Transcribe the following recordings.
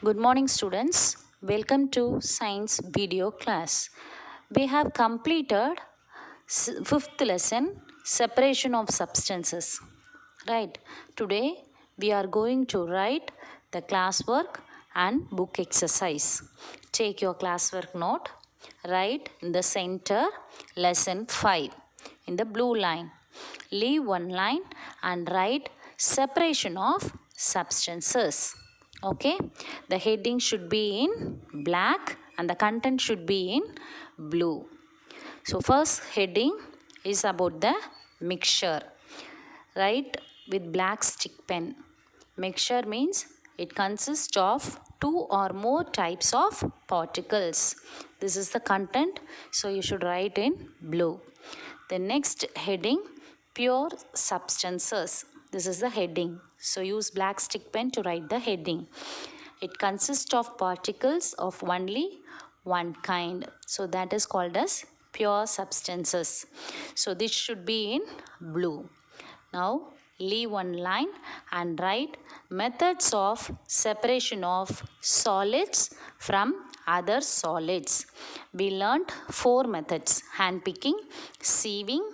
Good morning, students. Welcome to science video class. We have completed fifth lesson, separation of substances. Right. Today we are going to write the classwork and book exercise. Take your classwork note. Write in the center lesson 5 in the blue line. Leave one line and write separation of substances. Okay, the heading should be in black and the content should be in blue. So first heading is about the mixture. Write with black stick pen. Mixture means it consists of two or more types of particles. This is the content, so you should write in blue. The next heading, pure substances. This is the heading. So use black stick pen to write the heading. It consists of particles of only one kind. So that is called as pure substances. So this should be in blue. Now leave one line and write methods of separation of solids from other solids. We learnt 4 methods: hand picking, sieving,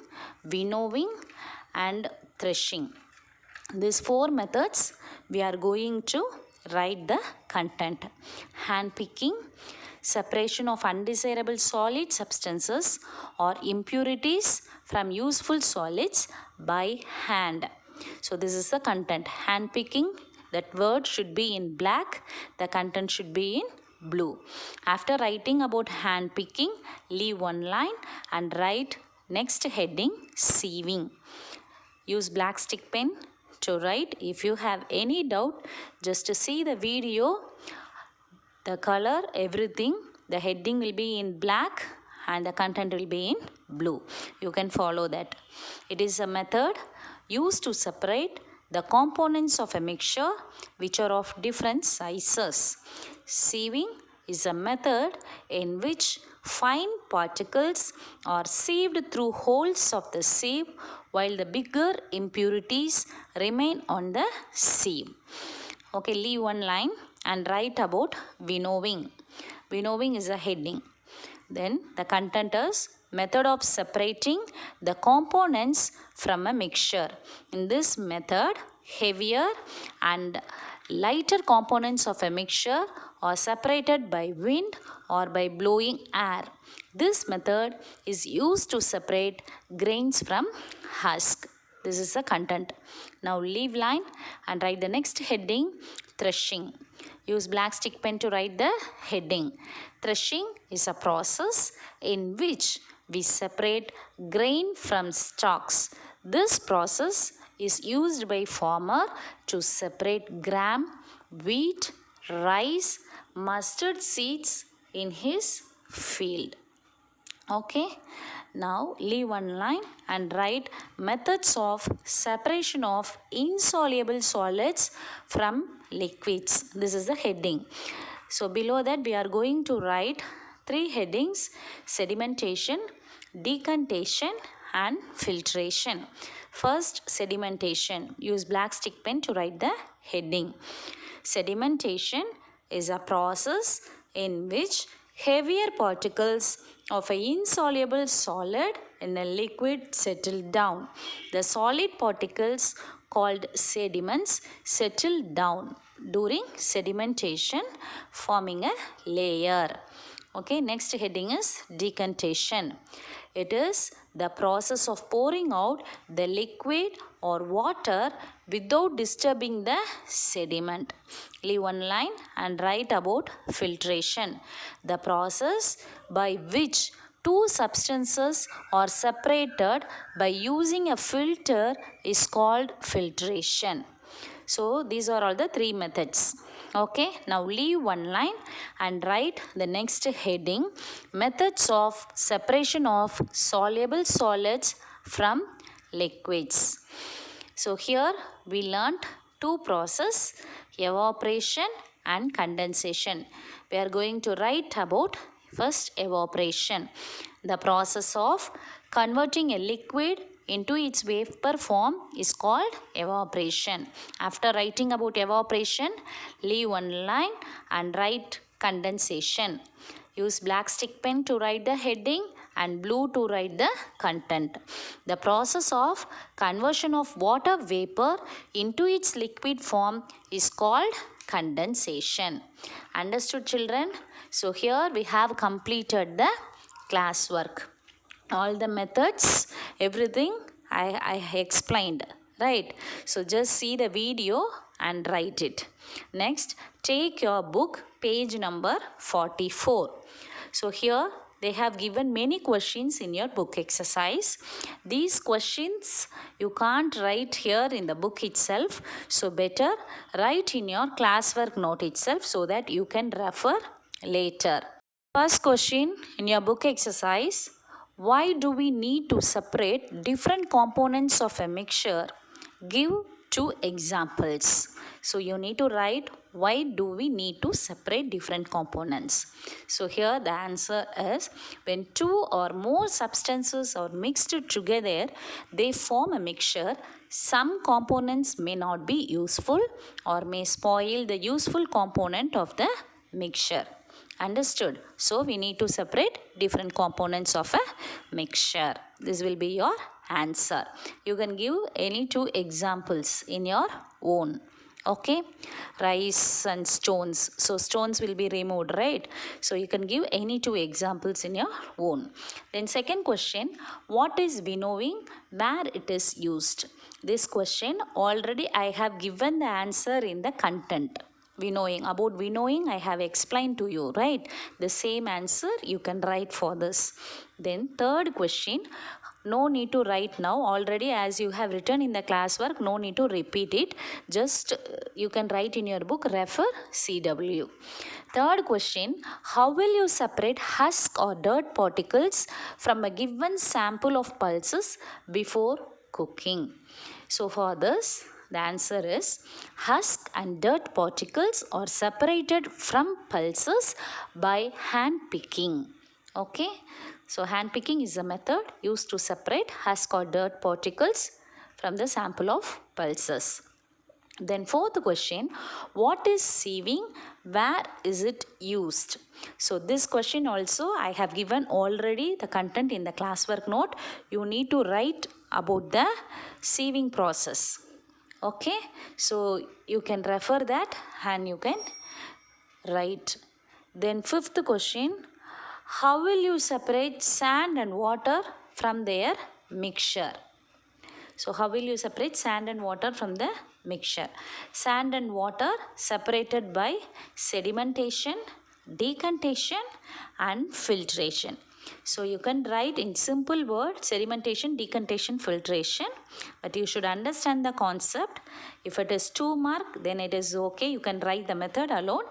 winnowing and threshing. These 4 methods we are going to write the content. Hand picking, separation of undesirable solid substances or impurities from useful solids by hand. So this is the content. Hand picking, that word should be in black, the content should be in blue. After writing about hand picking, leave one line and write next heading, sieving. Use black stick pen to write. If you have any doubt, just to see the video, the color, everything, the heading will be in black and the content will be in blue. You can follow that. It is a method used to separate the components of a mixture which are of different sizes. Sieving is a method in which fine particles are sieved through holes of the sieve while the bigger impurities remain on the sieve. Okay, leave one line and write about winnowing. Winnowing is a heading. Then the content is method of separating the components from a mixture. In this method, heavier and lighter components of a mixture are separated by wind or by blowing air. This method is used to separate grains from husk. This is the content. Now leave line and write the next heading, threshing. Use black stick pen to write the heading. Threshing is a process in which we separate grain from stalks. This process is used by farmer to separate gram, wheat, rice, mustard seeds in his field. Okay, now leave one line and write methods of separation of insoluble solids from liquids. This is the heading. So below that we are going to write 3 headings: sedimentation, decantation and filtration. First, sedimentation. Use black stick pen to write the heading. Sedimentation is a process in which heavier particles of an insoluble solid in a liquid settle down. The solid particles called sediments settle down during sedimentation, forming a layer. Okay, next heading is decantation. It is the process of pouring out the liquid or water without disturbing the sediment. Leave one line and write about filtration. The process by which two substances are separated by using a filter is called filtration. So these are all the 3 methods. Okay, now leave one line and write the next heading, methods of separation of soluble solids from liquids. So here we learnt 2 processes, evaporation and condensation. We are going to write about first evaporation, the process of converting a liquid into its vapor form is called evaporation. After writing about evaporation, leave one line and write condensation. Use black stick pen to write the heading and blue to write the content. The process of conversion of water vapor into its liquid form is called condensation. Understood, children? So here we have completed the classwork. All the methods, everything I explained, right? So just see the video and write it. Next, take your book, page number 44. So here they have given many questions in your book exercise. These questions you can't write here in the book itself. So better write in your classwork note itself so that you can refer later. First question in your book exercise. Why do we need to separate different components of a mixture? Give 2 examples. So you need to write why do we need to separate different components. So here the answer is when 2 or more substances are mixed together, they form a mixture. Some components may not be useful or may spoil the useful component of the mixture. Understood? So we need to separate different components of a mixture. This will be your answer. You can give any 2 examples in your own. Okay, rice and stones. So stones will be removed, right? So you can give any 2 examples in your own. Then second question, what is winnowing, where it is used? This question already I have given the answer in the content. Winnowing, about winnowing I have explained to you, right? The same answer you can write for this. Then third question, no need to write now, already as you have written in the classwork, no need to repeat it, just you can write in your book, refer CW. Third question, how will you separate husk or dirt particles from a given sample of pulses before cooking? So for this, the answer is husk and dirt particles are separated from pulses by hand picking. Okay, so hand picking is a method used to separate husk or dirt particles from the sample of pulses. Then fourth question, what is sieving? Where is it used? So this question also I have given already the content in the classwork note. You need to write about the sieving process. Okay, so you can refer that and you can write. Then fifth question, how will you separate sand and water from their mixture? So how will you separate sand and water from the mixture? Sand and water separated by sedimentation, decantation and filtration. So you can write in simple words sedimentation, decantation, filtration, but you should understand the concept. If it is 2 mark, then it is okay. You can write the method alone.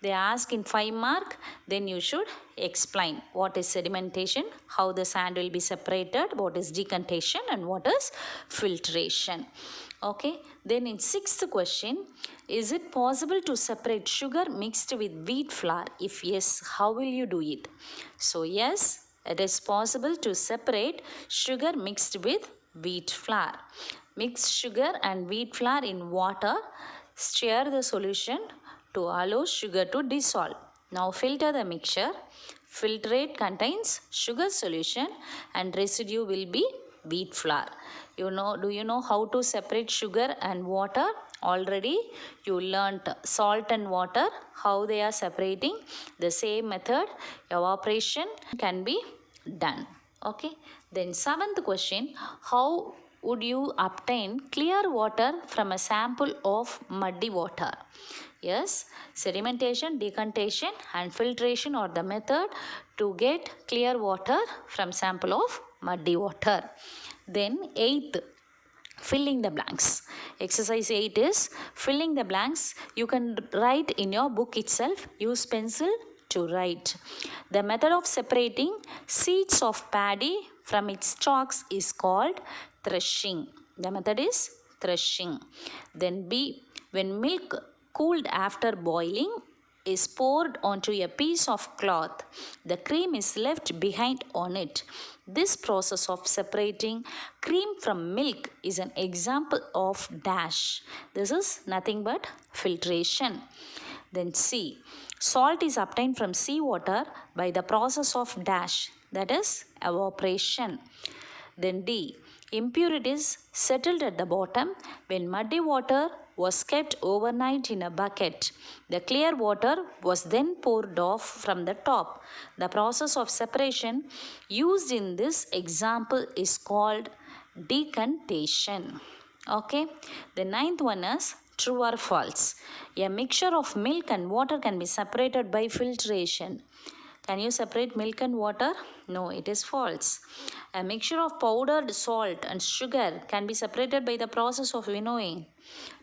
They ask in 5 mark, then you should explain what is sedimentation, how the sand will be separated, what is decantation and what is filtration. Okay, then in 6th question, is it possible to separate sugar mixed with wheat flour? If yes, how will you do it? So yes, it is possible to separate sugar mixed with wheat flour. Mix sugar and wheat flour in water, stir the solution to allow sugar to dissolve. Now filter the mixture. Filtrate contains sugar solution and residue will be wheat flour. Do you know how to separate sugar and water? Already you learnt salt and water, how they are separating. The same method, evaporation can be done. Okay. Then 7th question, how would you obtain clear water from a sample of muddy water? Yes, sedimentation, decantation and filtration are the method to get clear water from sample of muddy water. Then 8th, filling the blanks. Exercise 8 is filling the blanks. You can write in your book itself. Use pencil to write. The method of separating seeds of paddy from its stalks is called threshing. The method is threshing. Then B, when milk cooled after boiling is poured onto a piece of cloth. The cream is left behind on it. This process of separating cream from milk is an example of dash. This is nothing but filtration. Then C. Salt is obtained from seawater by the process of dash, that is evaporation. Then D. Impurities settled at the bottom when muddy water was kept overnight in a bucket. The clear water was then poured off from the top. The process of separation used in this example is called decantation. Okay. The ninth one is true or false. A mixture of milk and water can be separated by filtration. Can you separate milk and water? No, it is false. A mixture of powdered salt and sugar can be separated by the process of winnowing.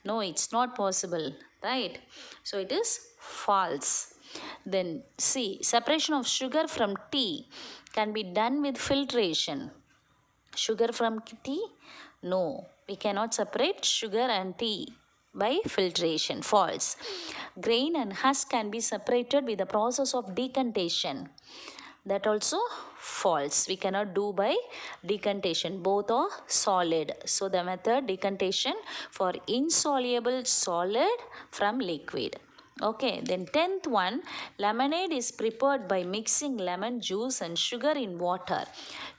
No, it's not possible, right? So it is false. Then C. Separation of sugar from tea can be done with filtration. Sugar from tea? No, we cannot separate sugar and tea by filtration. False. Grain and husk can be separated with the process of decantation. That also false. We cannot do by decantation. Both are solid. So the method decantation for insoluble solid from liquid. Okay, then 10th one, lemonade is prepared by mixing lemon juice and sugar in water.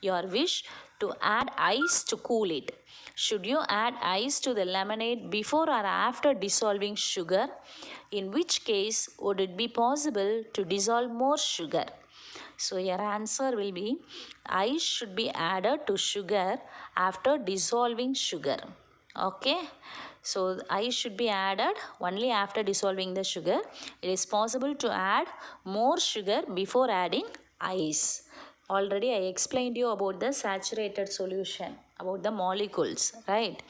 Your wish to add ice to cool it. Should you add ice to the lemonade before or after dissolving sugar? In which case would it be possible to dissolve more sugar? So your answer will be ice should be added to sugar after dissolving sugar. Okay. So ice should be added only after dissolving the sugar. It is possible to add more sugar before adding ice. Already I explained you about the saturated solution, about the molecules, right?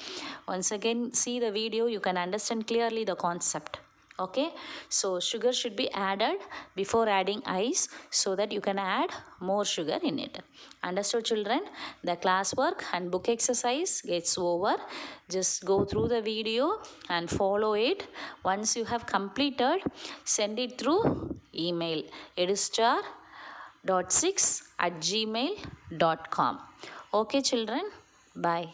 Once again see the video, you can understand clearly the concept. Okay, so sugar should be added before adding ice so that you can add more sugar in it. Understood, children? The classwork and book exercise gets over. Just go through the video and follow it. Once you have completed, send it through email edustar.6@gmail.com. Okay, children? Bye.